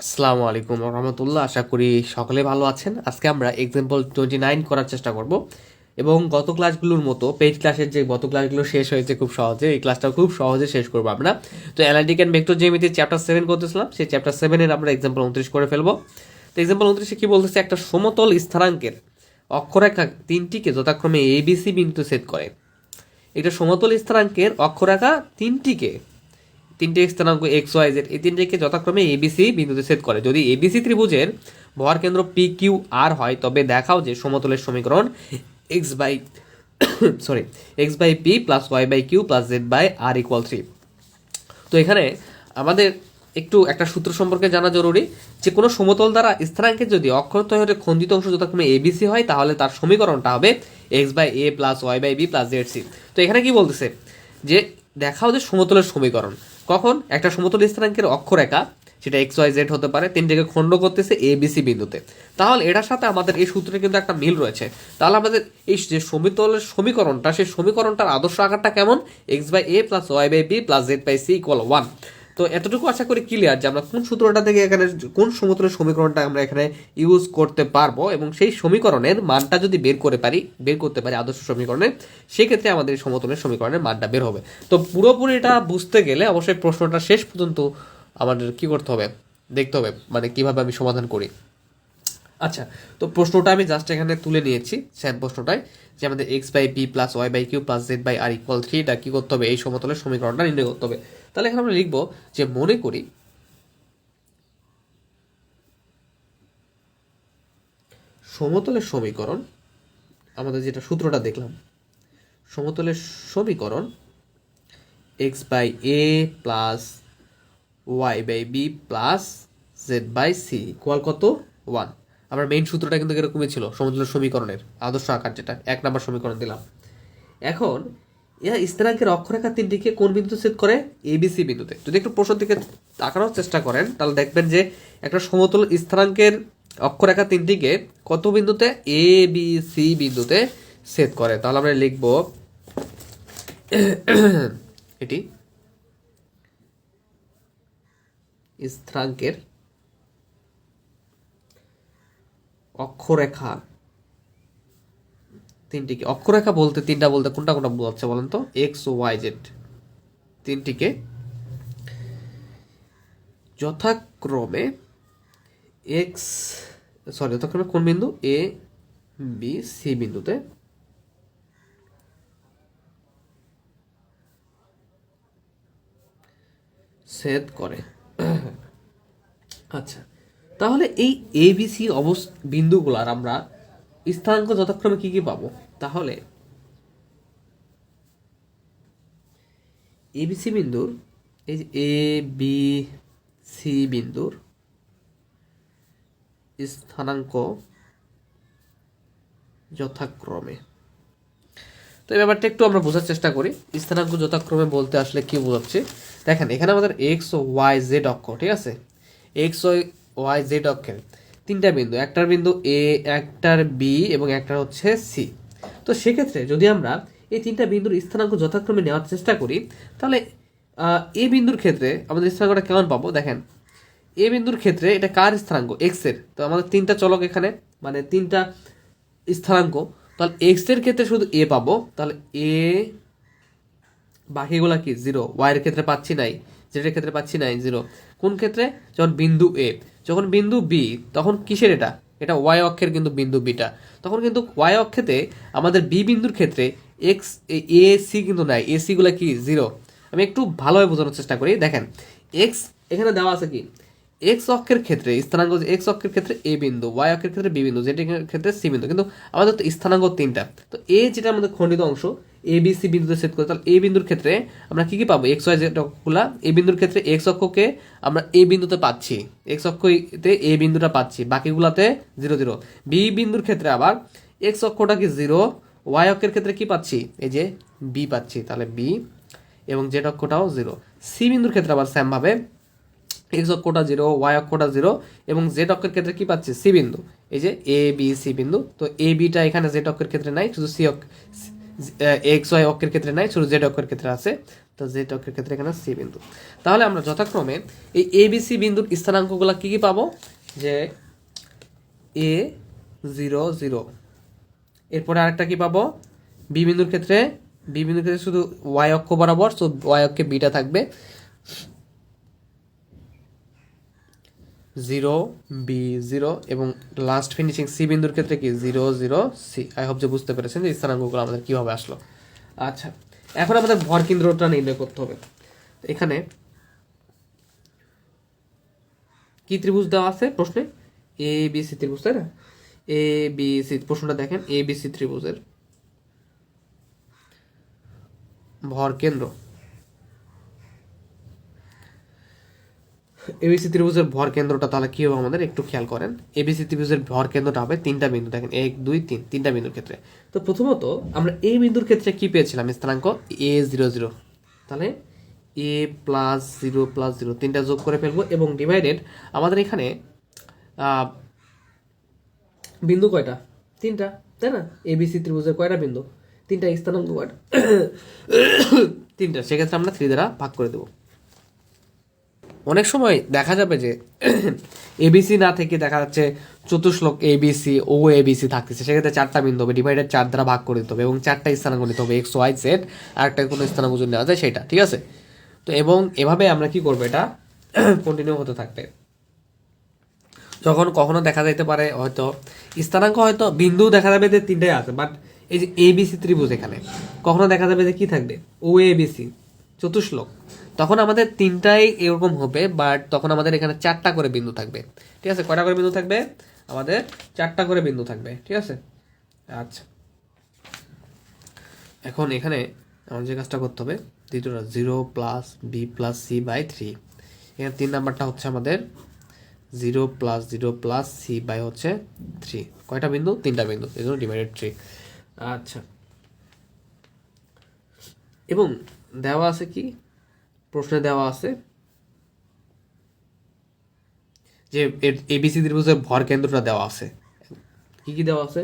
আসসালামু আলাইকুম রহমতুল্লাহ, আশা করি সকলে ভালো আছেন। আজকে আমরা এক্সাম্পল 29 করার চেষ্টা করব এবং গত ক্লাসগুলোর মতো পেইড ক্লাসের যে গত ক্লাসগুলো শেষ হয়েছে খুব সহজে, এই ক্লাসটাও খুব সহজে শেষ করবো আমরা। তো অ্যানালিটিক অ্যান্ড ভেক্টর জ্যামিতি চ্যাপ্টার 7 করতেছিলাম, সেই চ্যাপ্টার 7-এর আমরা এক্সাম্পল 29 করে ফেলবো। তো এক্সাম্পল 29-এ কি বলতেছে, একটা সমতল স্থানাঙ্কের অক্ষরেখা তিনটিকে যথাক্রমে ABC বিন্দুতে ছেদ করে। এটা সমতল স্থানাঙ্কের অক্ষরেখা তিনটে স্থানাঙ্ক এক্স ওয়াই জেড, এই তিনটেকে যথাক্রমে এবিসি বিন্দুতে ছেদ করে। যদি এবিসি ত্রিভুজের ভর কেন্দ্র পি কিউ আর হয়, তবে দেখাও যে সমতলের সমীকরণ x by x by p plus y by Q plus Z by r equal 3। তো এখানে আমাদের একটু একটা সূত্র সম্পর্কে জানা জরুরি, যে কোনো সমতল দ্বারা স্থানাঙ্কের যদি অক্ষরদ্বয়ের খণ্ডিত অংশ যথাক্রমে এবিসি হয়, তাহলে তার সমীকরণটা হবে x by a plus y by b plus z c. তো এখানে কি বলতেছে, যে দেখাও যে সমতলের সমীকরণ কখন একটা সমতল স্থানাঙ্কের অক্ষরেখা, সেটা এক্স ওয়াই জেড হতে পারে, তিনটাকে খণ্ড করতেছে এ বি সি বিন্দুতে, তাহলে এটার সাথে আমাদের এই সূত্রে কিন্তু একটা মিল রয়েছে। তাহলে আমাদের এই যে সমতলের সমীকরণটা, সেই সমীকরণটার আদর্শ আকারটা কেমন, x by a plus y by b plus Z by c equal 1। তো এতটুকু আশা করি ক্লিয়ার যে আমরা কোন সূত্রটা থেকে এখানে কোন সমতলের সমীকরণটা আমরা এখানে ইউজ করতে পারবো, এবং সেই সমীকরণের মানটা যদি বের করতে পারি আদর্শ সমীকরণে, সেক্ষেত্রে আমাদের এই সমতলের সমীকরণের মানটা বের হবে। তো পুরোপুরি এটা বুঝতে গেলে অবশ্যই প্রশ্নটা শেষ পর্যন্ত আমাদের কি করতে হবে, দেখতে হবে, মানে কিভাবে আমি সমাধান করি। আচ্ছা, তো প্রশ্নটা আমি জাস্ট এখানে তুলে নিয়েছি, সেম প্রশ্নটাই, যে আমাদের x by p plus y by Q plus Z by r equal 3 এটা কি করতে হবে, এই সমতলের সমীকরণটা নির্ণয় করতে হবে। তাহলে এখানে আমরা লিখবো যে মনে করি সমতলের সমীকরণ, আমাদের যেটা সূত্রটা দেখলাম, সমতলের সমীকরণ x by a plus y by b plus Z by c equal কত, 1। আমার মেইন সূত্রটা কিন্তু এরকমই ছিল, সমতলের সমীকরণের আদর্শ আকার, যেটা 1 নম্বর সমীকরণ দিলাম। এখন ইহা স্থানাঙ্কের অক্ষরেখা তিনটিকে কোন বিন্দুতে ছেদ করে, এবিসি বিন্দুতে। যদি একটু প্রশ্ন দিকে তাকানোর চেষ্টা করেন, তাহলে দেখবেন যে একটা সমতল স্থানাঙ্কের অক্ষরেখা তিনটিকে কত বিন্দুতে, এ বি সি বিন্দুতে ছেদ করে। তাহলে আমরা লিখব এটি স্থানাঙ্কের অক্ষরেখা তিনটিকে, অক্ষরেখা বলতে তিনটা বলতে কোনটা কোনটা বোঝাচ্ছে বলেন তো, এক্স ও ওয়াই জেড তিনটিকে যথাক্রমে যথাক্রমে কোন বিন্দু, এ বি সি বিন্দুতে ছেদ করে। আচ্ছা, তাহলে এই এ বি সি বিন্দুগুলার আমরা স্থানাঙ্ক যথাক্রমে কি কি পাবো, তাহলে এবিসি বিন্দুর, এই যে এ বি সি বিন্দুর স্থানাঙ্ক যথাক্রমে, তো এই ব্যাপারটা একটু আমরা বোঝার চেষ্টা করি। স্থানাঙ্ক যথাক্রমে বলতে আসলে কি বোঝাচ্ছে, দেখেন এখানে আমাদের এক্স ও ওয়াই জেড অক্ষ, ঠিক আছে, এক্স ওয়াই জেড অক্ষের তিনটা বিন্দু, একটার বিন্দু এ, একটার বি এবং একটার হচ্ছে সি। তো সেক্ষেত্রে যদি আমরা এই তিনটা বিন্দুর স্থানাঙ্ক যথাক্রমে নেওয়ার চেষ্টা করি, তাহলে এ বিন্দুর ক্ষেত্রে আমাদের স্থানাঙ্কটা কেমন পাবো, দেখেন এ বিন্দুর ক্ষেত্রে এটা কার স্থানাঙ্ক, এক্স এর। তো আমাদের তিনটা চলক এখানে, মানে তিনটা স্থানাঙ্ক, তাহলে এক্স এর ক্ষেত্রে শুধু এ পাবো, তাহলে এ, বাকিগুলা কি জিরো, ওয়াই এর ক্ষেত্রে পাচ্ছি নাই, জেড এর ক্ষেত্রে পাচ্ছি নাই, জিরো। কোন ক্ষেত্রে, যখন বিন্দু এ, যখন বিন্দু বি, তখন কিসের এটা, এটা ওয়াই অক্ষের কিন্তু বিন্দু বিটা, তখন কিন্তু ওয়াই অক্ষেতে আমাদের বি বিন্দুর ক্ষেত্রে এক্স এ সি কিন্তু নাই, এ সি গুলা কি জিরো। আমি একটু ভালোভাবে বোঝানোর চেষ্টা করি, দেখেন এক্স এখানে দেওয়া আছে কি, এক্স অক্ষের ক্ষেত্রে স্থানাঙ্ক, এক্স অক্ষের ক্ষেত্রে এ বিন্দু, ওয়াই অক্ষের ক্ষেত্রে বি বিন্দু, জেড এর ক্ষেত্রে সি বিন্দু, কিন্তু আমাদের তো স্থানাঙ্ক তিনটা। তো এ যেটা আমাদের খণ্ডিত অংশ, এ বি সি বিন্দুতে ছেদ করে, তাহলে এ বিন্দুর ক্ষেত্রে আমরা কি কি পাবো, এক্স ওয়াই জেড অক্ষগুলা, এ বিন্দুর ক্ষেত্রে এক্স অক্ষকে আমরা এ বিন্দুতে পাচ্ছি, এক্স অক্ষতে এ বিন্দুটা পাচ্ছি, বাকিগুলাতে জিরো জিরো। বি বিন্দুর ক্ষেত্রে আবার এক্স অক্ষটা কি জিরো, ওয়াই অক্ষের ক্ষেত্রে কি পাচ্ছি, এই যে বি পাচ্ছি, তাহলে বি, এবং জেড অক্ষটাও জিরো। সি বিন্দুর ক্ষেত্রে আবার সেম ভাবে এক্স অক্ষটা জিরো, ওয়াই অক্ষটা জিরো, এবং জেড অক্ষের ক্ষেত্রে কি পাচ্ছি, সি বিন্দু, এই যে এ বি সি বিন্দু। তো এ বিটা এখানে জেড অক্ষের ক্ষেত্রে নাই, শুধু সি অক্ষ, এক্স ওয়াই অক্ষের ক্ষেত্রে নাই, শুধু জেড অক্ষের ক্ষেত্রে আছে। তো জেড অক্ষের ক্ষেত্রে এখানে সি বিন্দু। তাহলে আমরা যথাক্রমে এই এ বি সি বিন্দুর স্থানাঙ্কগুলো কী কী পাবো, যে এ 0 0, এরপরে আরেকটা কী পাবো, বি বিন্দুর ক্ষেত্রে শুধু ওয়াই অক্ষ বরাবর, তো ওয়াই অক্ষে বিটা থাকবে 0 বি 0, এবং লাস্ট ফিনিশিং সি বিন্দুর ক্ষেত্রে কি 0 0 সি। আই হোপ যে বুঝতে পেরেছেন যে স্থানাঙ্কগুলো আমাদের কীভাবে আসলো। আচ্ছা, এখন আমাদের ভর কেন্দ্রটা নির্ণয় করতে হবে। এখানে কি ত্রিভুজ দেওয়া আছে প্রশ্নে, এ বি সি ত্রিভুজ, তাই না? এ বি সি প্রশ্নটা দেখেন, এ বি সি ত্রিভুজের ভর কেন্দ্র, এবিসি ত্রিভুজের ভর কেন্দ্রটা তাহলে কি হবে আমাদের একটু খেয়াল করেন। এবিসি ত্রিভুজের ভর কেন্দ্রটা হবে তিনটা বিন্দু, দেখেন 1 2 3, তিনটা বিন্দুর ক্ষেত্রে। তো প্রথমত আমরা এই বিন্দুর ক্ষেত্রে কি পেয়েছিলাম, স্থানাঙ্ক এ 0 0, তাহলে এ প্লাস 0 প্লাস 0 তিনটা যোগ করে ফেলবো, এবং ডিভাইডেড আমাদের এখানে বিন্দু কয়টা, তিনটা, তাই না? এবিসি ত্রিভুজের কয়টা বিন্দু, তিনটা, স্থানাঙ্ক কয়টা, তিনটা, সেক্ষেত্রে আমরা 3 দ্বারা ভাগ করে দেবো। অনেক সময় দেখা যাবে যে এবিসি না থেকে দেখা যাচ্ছে চতুর্শ্লোক এবিসি ও এবিসি থাকতেছে, সেক্ষেত্রে 4টা বিন্দু হবে, ডিভাইডেড 4 দ্বারা ভাগ করে দিতে হবে, এবং 4টা স্থানাঙ্ক নিতে হবে, এক্স ওয়াই জেড, আর একটা কোনো স্থানাঙ্ক যদি নেওয়া যায় সেটা, ঠিক আছে? তো এবং এভাবে আমরা কি করবো, এটা কন্টিনিউ হতে থাকবে। যখন কখনো দেখা যাইতে পারে হয়তো স্থানাঙ্ক, হয়তো বিন্দু দেখা যাবে যে 3টাই আছে, বাট এই যে এবিসি ত্রিভুজ এখানে কখনো দেখা যাবে যে কি থাকবে, ও এবিসি চতুর্শ্লোক, তখন আমাদের 3টাই এরকম হবে, বাট তখন আমাদের এখানে 4টা করে বিন্দু থাকবে, ঠিক আছে? কয়টা করে বিন্দু থাকবে, আমাদের 4টা করে বিন্দু থাকবে, ঠিক আছে? আচ্ছা, এখন এখানে আমাদের যে কাজটা করতে হবে, দ্বিতীয়টা 0 plus b plus c by 3, এখানে 3 নাম্বারটা হচ্ছে আমাদের 0 প্লাস 0 প্লাস সি বাই হচ্ছে 3, কয়টা বিন্দু, 3টা বিন্দু, এই জন্য ডিভাইডেড 3। আচ্ছা, এবং দেওয়া আছে কি, প্রশ্নে দেওয়া আছে যে এবিসি ত্রিভুজের ভর কেন্দ্রটা দেওয়া আছে। কি কি দেওয়া আছে,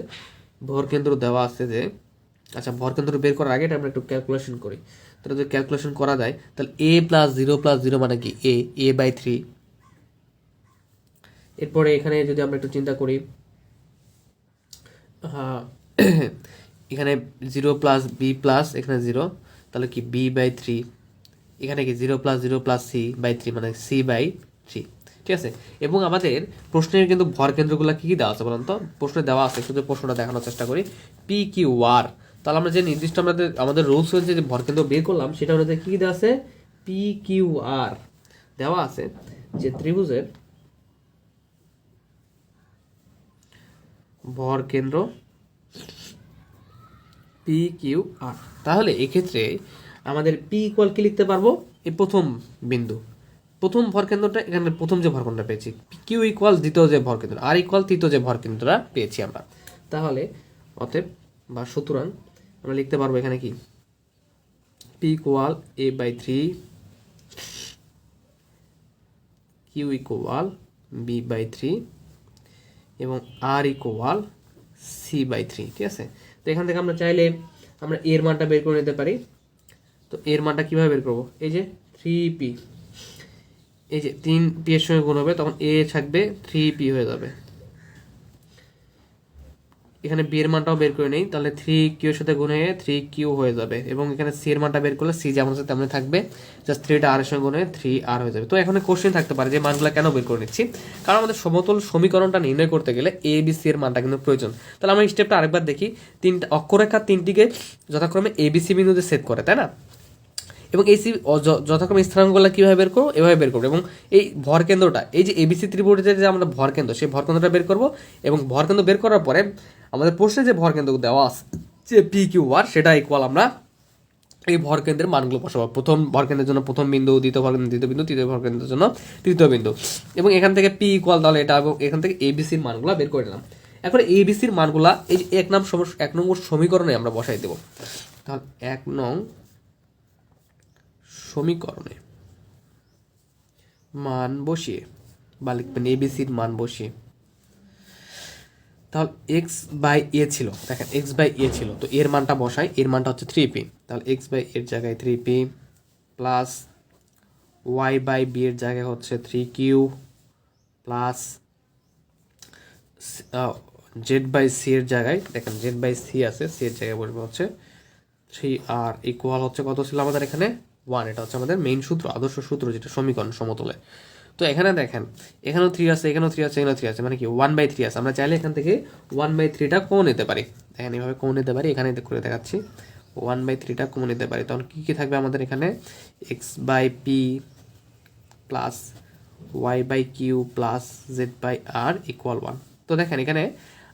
ভর কেন্দ্র দেওয়া আছে যে, আচ্ছা ভর কেন্দ্র বের করার আগে আমরা একটু ক্যালকুলেশন করি। তাহলে যদি ক্যালকুলেশন করা যায়, তাহলে এ প্লাস 0 প্লাস 0 মানে কি এ বাই 3। এরপরে এখানে যদি আমরা একটু চিন্তা করি, হ্যাঁ এখানে 0 প্লাস বি প্লাস এখানে 0, তাহলে কি বি বাই 3, এখানে কি 0 প্লাস 0 প্লাস সি বাই 3 মানে সি বাই 3, ঠিক আছে? এবং আমাদের প্রশ্নের কিন্তু ভর কেন্দ্রগুলো কি কি দেওয়া আছে বলুন তো, প্রশ্নে দেওয়া আছে, শুধু প্রশ্নটা দেখানোর চেষ্টা করি। পি কিউ আর, তাহলে আমরা যে নির্দিষ্ট আমাদের রুলস হয়েছে যে ভর কেন্দ্র বের করলাম, সেটা অনুযায়ী কি দেওয়া আছে, পি কিউ আর দেওয়া আছে যে ত্রিভুজের ভর কেন্দ্র পি কিউ আর। তাহলে এক্ষেত্রে আমাদের পি ইকুয়াল কি লিখতে পারবো, এই প্রথম বিন্দু, প্রথম ভর কেন্দ্রটা, এখানে প্রথম যে ভর কেন্দ্রটা পেয়েছি, কিউ ইকুয়াল দ্বিতীয় যে ভর কেন্দ্র, আর ইকুয়াল তৃতীয় যে ভর কেন্দ্রটা পেয়েছি আমরা। তাহলে অতএব বা সুতরাং আমরা লিখতে পারবো এখানে কি, p equal a by 3, q equal b by 3, এবং আর ইকুয়াল সি বাই 3, ঠিক আছে? তো এখান থেকে আমরা চাইলে আমরা এর মানটা বের করে নিতে পারি। তো এর মানটা কীভাবে বের করবো, এই যে 3p, এই যে 3p এর সঙ্গে গুণ হবে, তখন এ থাকবে 3p হয়ে যাবে। এখানে বি এর মানটাও বের করে নেই, তাহলে 3q এর সাথে গুণ হয়ে 3q হয়ে যাবে, এবং এখানে সি এর মানটা বের করলে সি যেমন আছে তেমন থাকবে, জাস্ট 3টা আর এর সঙ্গে গুণ হয়ে 3r হয়ে যাবে। তো এখানে কোশ্চেন থাকতে পারে যে মানগুলো কেন বের করে নিচ্ছি, কারণ আমাদের সমতল সমীকরণটা নির্ণয় করতে গেলে এ বি সি এর মানটা কিন্তু প্রয়োজন। তাহলে আমরা স্টেপটা আরেকবার দেখি, তিনটা অক্ষরেখা তিনটিকে যথাক্রমে এবিসি বিন্দুতে সেট করে, তাই না? এবং এই যথাক্রমে স্থানাঙ্কগুলো কীভাবে বের করবো, এভাবে বের করবো, এবং এই ভর কেন্দ্রটা, এই যে এবিসি ত্রিভুজের যে আমরা ভর কেন্দ্র, সেই ভর কেন্দ্রটা বের করবো, এবং ভর কেন্দ্র বের করার পরে আমাদের প্রশ্নে যে ভর কেন্দ্র দেওয়া আছে যে পি কিউ আর, সেটা ইকুয়াল আমরা এই ভর কেন্দ্রের মানগুলো বসাবো। প্রথম ভর কেন্দ্রের জন্য প্রথম বিন্দু, দ্বিতীয় ভর কেন্দ্র দ্বিতীয় বিন্দু, তৃতীয় ভর কেন্দ্রের জন্য তৃতীয় বিন্দু, এবং এখান থেকে পি ইকুয়াল তাহলে এটা, এবং এখান থেকে এবিসির মানগুলো বের করে নিলাম। এখন এবিসির মানগুলা এই যে 1 নম্বর সমীকরণে আমরা বসাই দেবো। তাহলে 1 নং সমীকরণে মান বসিয়ে, বা লিখবেন এবিসির মান বসিয়ে, তাহলে এক্স বাই এ ছিল, দেখেন এক্স বাই এ ছিল, তো এর মানটা বসাই, এর মানটা হচ্ছে 3p, তাহলে এক্স বাই এর জায়গায় 3p plus y by B এর জায়গায় হচ্ছে 3q plus Z by C এর জায়গায় দেখেন জেড বাই সি আছে, সি এর জায়গায় বসবে হচ্ছে 3r ইকুয়াল হচ্ছে কত ছিল আমাদের এখানে 1। এটা হচ্ছে আমাদের মেইন সূত্র, আদর্শ সূত্র, যেটা সমীকরণ সমতলে। তো এখানে দেখেন এখানেও 3 আছে, এখানেও 3 আছে, এখানেও 3 আছে, মানে কি 1/3 আছে। আমরা চাইলে এখান থেকে 1/3টা কমে নিতে পারি। দেখেন এইভাবে কমে নিতে পারি, এখানে করে দেখাচ্ছি 1/3টা কমে নিতে পারি। তখন কী কী থাকবে আমাদের এখানে x by p plus y by Q plus Z by r equal 1। তো দেখেন এখানে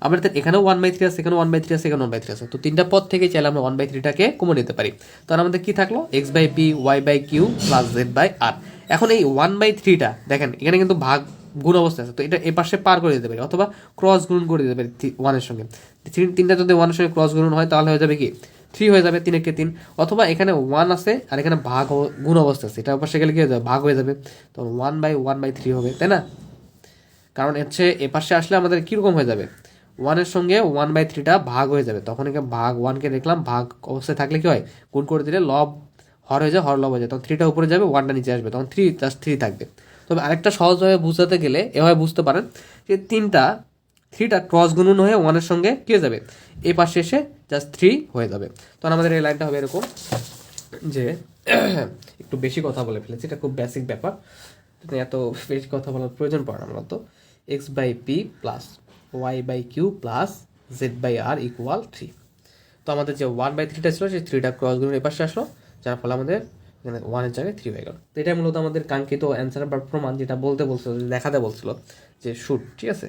আমাদের এখানেও 1/3 আছে, এখানেও 1/3 আছে, এখানে 1/3 আছে। তো তিনটা পদ থেকে চাইলে আমরা 1/3টাকে কমে নিতে পারি। তখন আমাদের কি থাকলো X by P Y by Q plus Z by R. এখন এই 1/3টা দেখেন এখানে কিন্তু ভাগ গুণ অবস্থা আছে, তো এটা এ পাশে পার করে দিতে পারি অথবা ক্রস গুণ করে দিতে পারি 1-এর সঙ্গে। তিনটা যদি 1-এর সঙ্গে ক্রস গুণ হয় তাহলে হয়ে যাবে কি 3 হয়ে যাবে, 3 3। অথবা এখানে 1 আছে আর এখানে ভাগ গুণ অবস্থা আছে, এটা পাশে গেলে কি হয়ে যাবে ভাগ হয়ে যাবে, তখন 1/1/3 হবে, তাই না? কারণ হচ্ছে এ পাশে আসলে আমাদের কীরকম হয়ে যাবে 1-এর সঙ্গে 1/3টা ভাগ হয়ে যাবে। তখন এখানে ভাগ 1কে দেখলাম ভাগ অবস্থায় থাকলে কি হয় গুণ করে দিলে লব হর হয়ে যায়, হর লব হয়ে যায়, তখন 3টা উপরে যাবে 1টা নিচে আসবে, তখন 3+3 থাকবে। তবে আরেকটা সহজভাবে বুঝাতে গেলে এভাবে বুঝতে পারেন যে 3টা ক্রস গুণন হয়ে 1-এর সঙ্গে কী হয়ে যাবে এই পাশে এসে জাস্ট 3 হয়ে যাবে। তখন আমাদের এই লাইনটা হবে এরকম যে একটু বেশি কথা বলে ফেলেছি, এটা খুব বেসিক ব্যাপার, এত বেশি কথা বলার প্রয়োজন পড়ে না মূলত। X by p plus y by Q plus Z by r equal 3। তো আমাদের যে 1/3টা ছিল সেই 3টা ক্রস গুণ এই পাশে আসলো, যার ফলে আমাদের এখানে 1-এর জায়গায় 3 হয়ে গেল। তো এটাই মূলত আমাদের কাঙ্ক্ষিত অ্যান্সার বা প্রমাণ, যেটা বলতে বলছিল, দেখাতে বলছিল যে শুট, ঠিক আছে।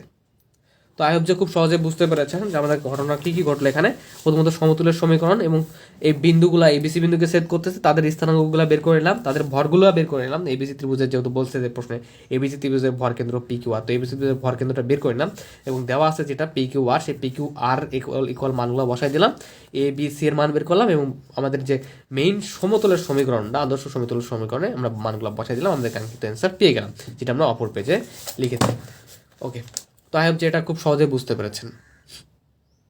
তো আই হোপ যে খুব সহজে বুঝতে পেরেছেন যে আমাদের ঘটনা কী কী ঘটলো এখানে। প্রথমত সমতুলের সমীকরণ এবং এই বিন্দুগুলো এবিসি বিন্দুকে সেট করতেছে, তাদের স্থানাঙ্কগুলো বের করে নিলাম, তাদের ভরগুলো বের করে নিলাম। এবিসি ত্রিভুজের যেহেতু বলছে যে প্রশ্নে এবিসি ত্রিভুজের ভর কেন্দ্র পি কিউ আর, তো এবিসি ত্রিভুজের ভর কেন্দ্রটা বের করে নিলাম এবং দেওয়া আছে যেটা পি কিউ আর, সেই পি কিউ আর ইকুয়াল মানগুলো বসাই দিলাম, এ বি সি এর মান বের করলাম এবং আমাদের যে মেইন সমতলের সমীকরণটা আদর্শ সমতলের সমীকরণে আমরা মানগুলো বসাই দিলাম, আমাদের কাঙ্ক্ষিত অ্যান্সার পেয়ে গেলাম, যেটা আমরা অপর পেজে লিখেছি। ওকে, তো আই হোপ যে এটা খুব সহজে বুঝতে পেরেছেন।